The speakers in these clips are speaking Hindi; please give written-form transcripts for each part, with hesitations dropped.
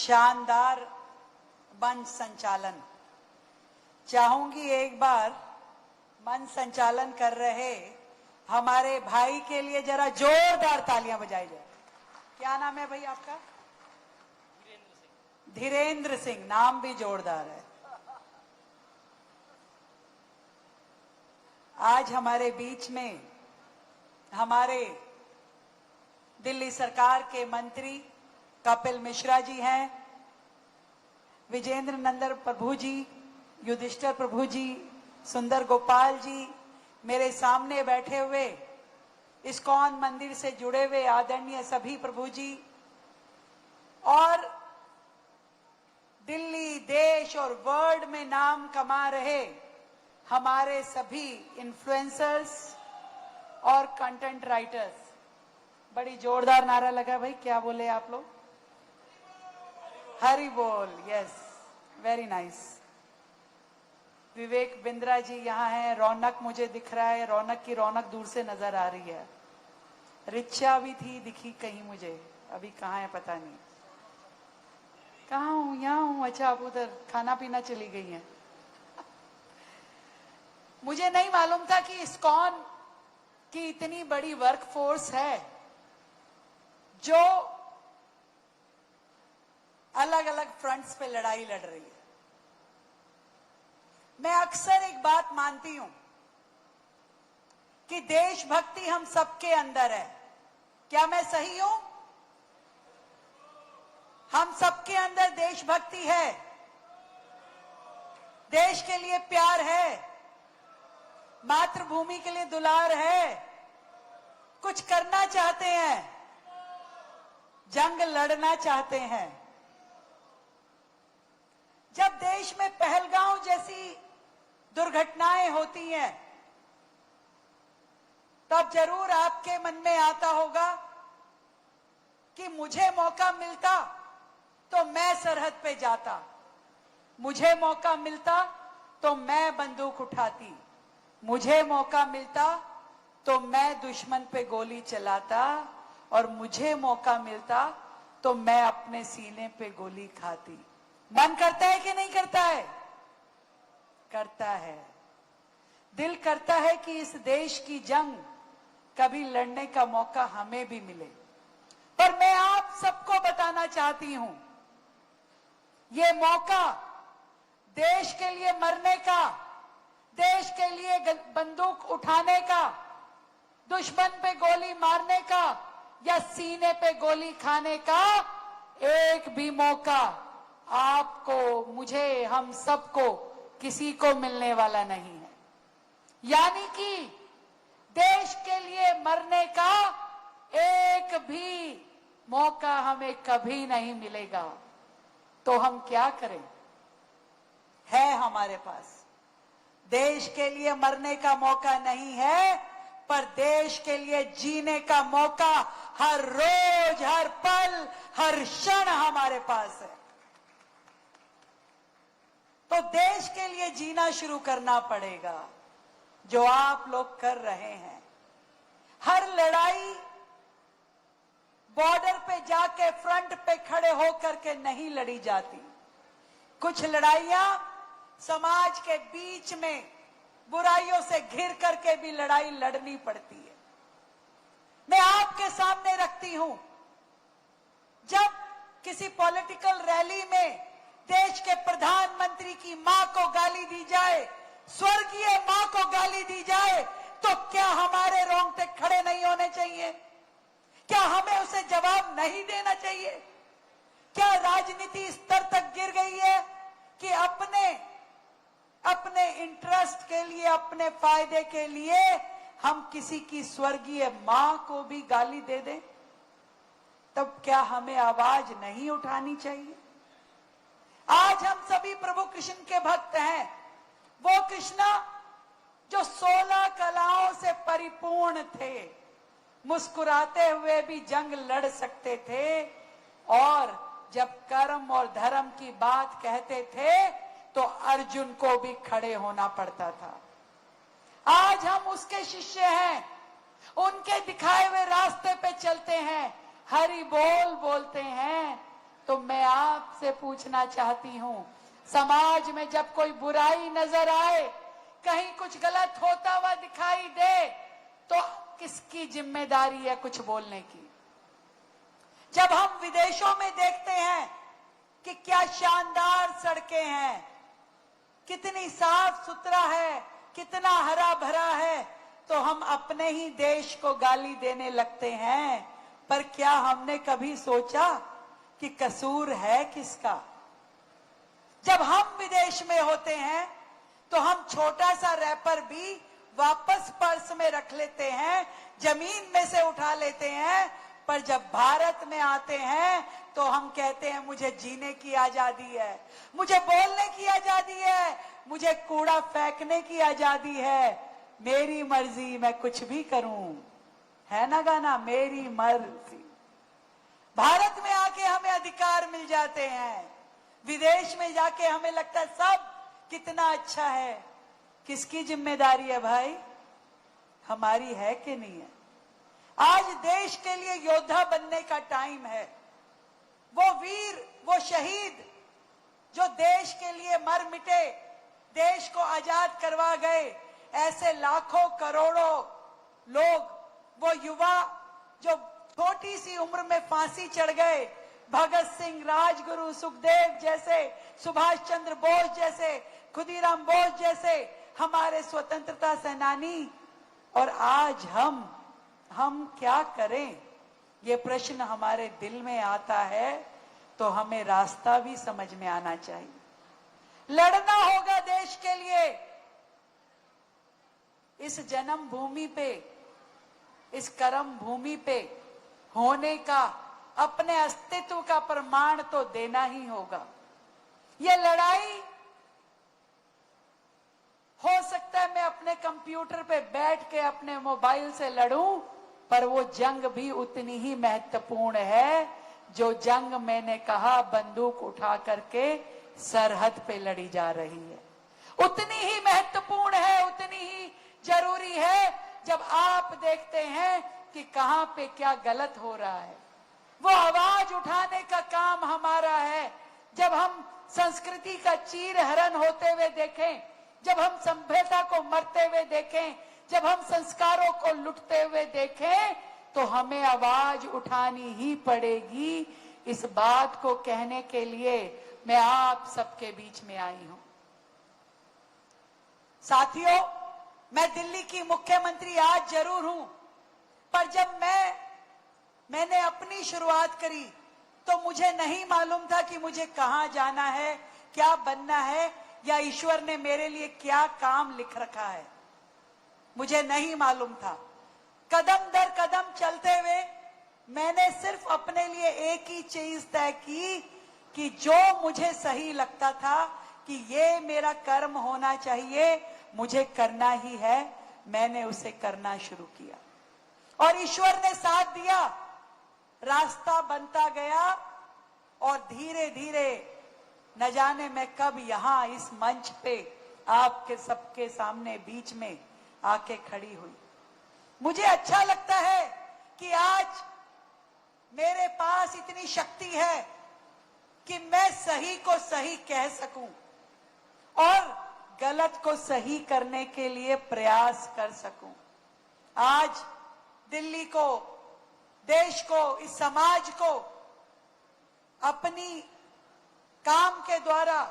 शानदार मंच संचालन। चाहूंगी एक बार मंच संचालन कर रहे हमारे भाई के लिए जरा जोरदार तालियां बजाई जाए। क्या नाम है भाई आपका? धीरेन्द्र सिंह। नाम भी जोरदार है। आज हमारे बीच में हमारे दिल्ली सरकार के मंत्री कपिल मिश्रा जी हैं, विजेंद्र नंदन प्रभु जी, युधिष्ठिर प्रभु जी, सुंदर गोपाल जी, मेरे सामने बैठे हुए इस्कॉन मंदिर से जुड़े हुए आदरणीय सभी प्रभु जी, और दिल्ली, देश और वर्ल्ड में नाम कमा रहे हमारे सभी इन्फ्लुएंसर्स और कंटेंट राइटर्स। बड़ी जोरदार नारा लगा भाई, क्या बोले आप लोग? हरि बोल। Yes, very nice. Vivek Bindra ji यहाँ हैं। रौनक मुझे दिख रहा है, रौनक की रौनक दूर से नजर आ रही है। रिचा भी थी, दिखी कहीं मुझे, अभी कहाँ है पता नहीं। कहाँ हूँ? यहाँ हूँ। अच्छा, आप उधर खाना पीना चली गई हैं। मुझे नहीं मालूम था कि इस्कॉन की इतनी बड़ी वर्कफोर्स है जो अलग अलग फ्रंट्स पे लड़ाई लड़ रही है। मैं अक्सर एक बात मानती हूं कि देशभक्ति हम सबके अंदर है। क्या मैं सही हूं? हम सबके अंदर देशभक्ति है, देश के लिए प्यार है, मातृभूमि के लिए दुलार है, कुछ करना चाहते हैं, जंग लड़ना चाहते हैं। जब देश में पहलगांव जैसी दुर्घटनाएं होती हैं, तब जरूर आपके मन में आता होगा कि मुझे मौका मिलता तो मैं सरहद पे जाता, मुझे मौका मिलता तो मैं बंदूक उठाती, मुझे मौका मिलता तो मैं दुश्मन पे गोली चलाता, और मुझे मौका मिलता तो मैं अपने सीने पे गोली खाती। मन करता है कि नहीं करता है? करता है। दिल करता है कि इस देश की जंग कभी लड़ने का मौका हमें भी मिले। पर मैं आप सबको बताना चाहती हूं, ये मौका देश के लिए मरने का, देश के लिए बंदूक उठाने का, दुश्मन पे गोली मारने का या सीने पे गोली खाने का एक भी मौका आपको, मुझे, हम सबको, किसी को मिलने वाला नहीं है। यानी कि देश के लिए मरने का एक भी मौका हमें कभी नहीं मिलेगा। तो हम क्या करें? है हमारे पास देश के लिए मरने का मौका नहीं है, पर देश के लिए जीने का मौका हर रोज, हर पल, हर क्षण हमारे पास है। तो देश के लिए जीना शुरू करना पड़ेगा, जो आप लोग कर रहे हैं। हर लड़ाई बॉर्डर पे जाके फ्रंट पे खड़े होकर के नहीं लड़ी जाती। कुछ लड़ाइयां समाज के बीच में बुराइयों से घिर करके भी लड़ाई लड़नी पड़ती है। मैं आपके सामने रखती हूं, जब किसी पॉलिटिकल रैली में देश के प्रधानमंत्री की मां को गाली दी जाए, स्वर्गीय मां को गाली दी जाए, तो क्या हमारे रोंगटे खड़े नहीं होने चाहिए? क्या हमें उसे जवाब नहीं देना चाहिए? क्या राजनीति स्तर तक गिर गई है कि अपने इंटरेस्ट के लिए, अपने फायदे के लिए हम किसी की स्वर्गीय मां को भी गाली दे दें? तब क्या हमें आवाज नहीं उठानी चाहिए? आज हम सभी प्रभु कृष्ण के भक्त हैं। वो कृष्णा जो 16 कलाओं से परिपूर्ण थे, मुस्कुराते हुए भी जंग लड़ सकते थे, और जब कर्म और धर्म की बात कहते थे तो अर्जुन को भी खड़े होना पड़ता था। आज हम उसके शिष्य हैं, उनके दिखाए हुए रास्ते पे चलते हैं, हरि बोल बोलते हैं, तो मैं आपसे पूछना चाहती हूं, समाज में जब कोई बुराई नजर आए, कहीं कुछ गलत होता हुआ दिखाई दे, तो किसकी जिम्मेदारी है कुछ बोलने की? जब हम विदेशों में देखते हैं कि क्या शानदार सड़कें हैं, कितनी साफ सुथरा है, कितना हरा भरा है, तो हम अपने ही देश को गाली देने लगते हैं। पर क्या हमने कभी सोचा कि कसूर है किसका? जब हम विदेश में होते हैं तो हम छोटा सा रैपर भी वापस पर्स में रख लेते हैं, जमीन में से उठा लेते हैं। पर जब भारत में आते हैं तो हम कहते हैं मुझे जीने की आजादी है, मुझे बोलने की आजादी है, मुझे कूड़ा फेंकने की आजादी है, मेरी मर्जी, मैं कुछ भी करूं। है ना गाना, मेरी मर्जी। भारत में आके हमें अधिकार मिल जाते हैं, विदेश में जाके हमें लगता है सब कितना अच्छा है। किसकी जिम्मेदारी है भाई? हमारी है कि नहीं है? आज देश के लिए योद्धा बनने का टाइम है। वो वीर, वो शहीद जो देश के लिए मर मिटे, देश को आजाद करवा गए, ऐसे लाखों करोड़ों लोग, वो युवा जो छोटी सी उम्र में फांसी चढ़ गए, भगत सिंह, राजगुरु, सुखदेव जैसे, सुभाष चंद्र बोस जैसे, खुदीराम बोस जैसे हमारे स्वतंत्रता सेनानी, और आज हम क्या करें? ये प्रश्न हमारे दिल में आता है तो हमें रास्ता भी समझ में आना चाहिए। लड़ना होगा देश के लिए। इस जन्म भूमि पे, इस कर्म भूमि पे होने का, अपने अस्तित्व का प्रमाण तो देना ही होगा। ये लड़ाई हो सकता है मैं अपने कंप्यूटर पे बैठ के अपने मोबाइल से लड़ूं, पर वो जंग भी उतनी ही महत्वपूर्ण है जो जंग मैंने कहा बंदूक उठा करके सरहद पे लड़ी जा रही है। उतनी ही महत्वपूर्ण है, उतनी ही जरूरी है। जब आप देखते हैं कि कहां पे क्या गलत हो रहा है, वो आवाज उठाने का काम हमारा है। जब हम संस्कृति का चीरहरण होते हुए देखें, जब हम सभ्यता को मरते हुए देखें, जब हम संस्कारों को लुटते हुए देखें, तो हमें आवाज उठानी ही पड़ेगी। इस बात को कहने के लिए मैं आप सबके बीच में आई हूं। साथियों, मैं दिल्ली की मुख्यमंत्री आज जरूर हूं, पर जब मैंने अपनी शुरुआत करी तो मुझे नहीं मालूम था कि मुझे कहां जाना है, क्या बनना है, या ईश्वर ने मेरे लिए क्या काम लिख रखा है, मुझे नहीं मालूम था। कदम दर कदम चलते हुए मैंने सिर्फ अपने लिए एक ही चीज तय की कि जो मुझे सही लगता था कि ये मेरा कर्म होना चाहिए, मुझे करना ही है, मैंने उसे करना शुरू किया और ईश्वर ने साथ दिया। रास्ता बनता गया और धीरे धीरे न जाने मैं कब यहां इस मंच पे आपके सबके सामने बीच में आके खड़ी हुई। मुझे अच्छा लगता है कि आज मेरे पास इतनी शक्ति है कि मैं सही को सही कह सकूं और गलत को सही करने के लिए प्रयास कर सकूं। आज दिल्ली को, देश को, इस समाज को अपनी काम के द्वारा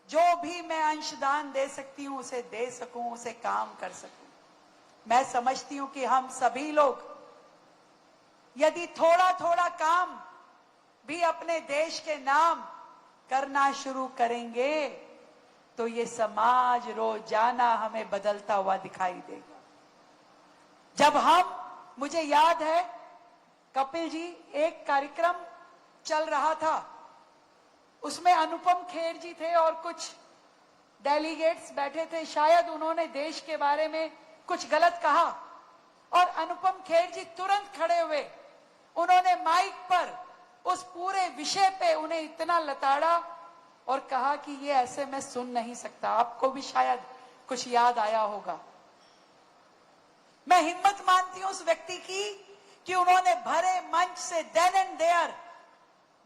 जो भी मैं अंशदान दे सकती हूं उसे दे सकूं, उसे काम कर सकूं। मैं समझती हूं कि हम सभी लोग यदि थोड़ा थोड़ा काम भी अपने देश के नाम करना शुरू करेंगे तो ये समाज रोजाना हमें बदलता हुआ दिखाई देगा। जब मुझे याद है कपिल जी, एक कार्यक्रम चल रहा था, उसमें अनुपम खेर जी थे और कुछ डेलीगेट्स बैठे थे। शायद उन्होंने देश के बारे में कुछ गलत कहा और अनुपम खेर जी तुरंत खड़े हुए, उन्होंने माइक पर उस पूरे विषय पे उन्हें इतना लताड़ा और कहा कि ये ऐसे मैं सुन नहीं सकता। आपको भी शायद कुछ याद आया होगा। मैं हिम्मत मानती हूं उस व्यक्ति की कि उन्होंने भरे मंच से देन एंड देयर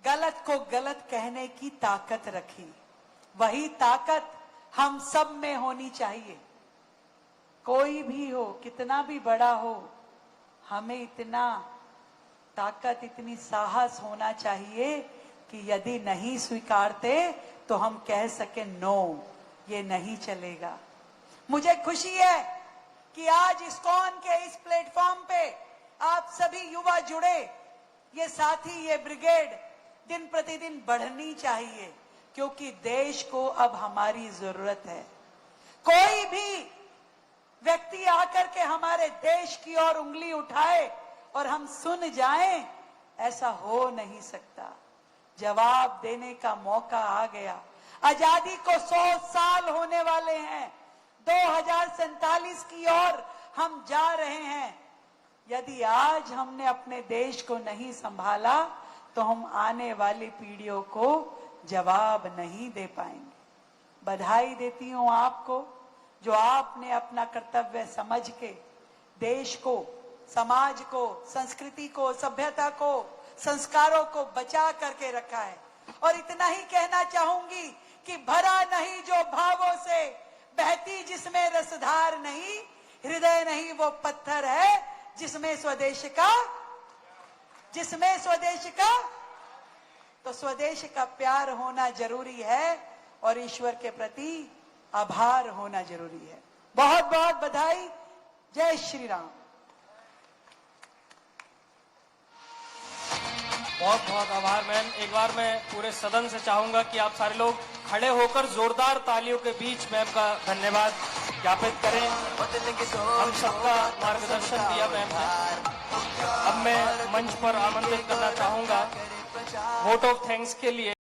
गलत को गलत कहने की ताकत रखी। वही ताकत हम सब में होनी चाहिए। कोई भी हो, कितना भी बड़ा हो, हमें इतना ताकत, इतनी साहस होना चाहिए कि यदि नहीं स्वीकारते तो हम कह सके नो, ये नहीं चलेगा। मुझे खुशी है कि आज इस्कॉन के इस प्लेटफॉर्म पे आप सभी युवा जुड़े। ये साथी, ये ब्रिगेड दिन प्रतिदिन बढ़नी चाहिए, क्योंकि देश को अब हमारी जरूरत है। कोई भी व्यक्ति आकर के हमारे देश की ओर उंगली उठाए और हम सुन जाएं, ऐसा हो नहीं सकता। जवाब देने का मौका आ गया। आजादी को 100 साल होने वाले हैं। 2047 की ओर हम जा रहे हैं। यदि आज हमने अपने देश को नहीं संभाला तो हम आने वाली पीढ़ियों को जवाब नहीं दे पाएंगे। बधाई देती हूं आपको, जो आपने अपना कर्तव्य समझ के देश को, समाज को, संस्कृति को, सभ्यता को, संस्कारों को बचा करके रखा है। और इतना ही कहना चाहूंगी कि भरा नहीं जो भावों से, बहती जिसमें रसधार नहीं, हृदय नहीं वो पत्थर है जिसमें स्वदेश का, तो स्वदेश का प्यार होना जरूरी है और ईश्वर के प्रति आभार होना जरूरी है। बहुत बहुत बधाई। जय श्री राम। बहुत बहुत आभार मैम। एक बार मैं पूरे सदन से चाहूंगा कि आप सारे लोग खड़े होकर जोरदार तालियों के बीच मैम का धन्यवाद ज्ञापित करें। हम सबका मार्गदर्शन दिया मैम ने। अब मैं मंच पर आमंत्रित करना चाहूंगा वोट ऑफ थैंक्स के लिए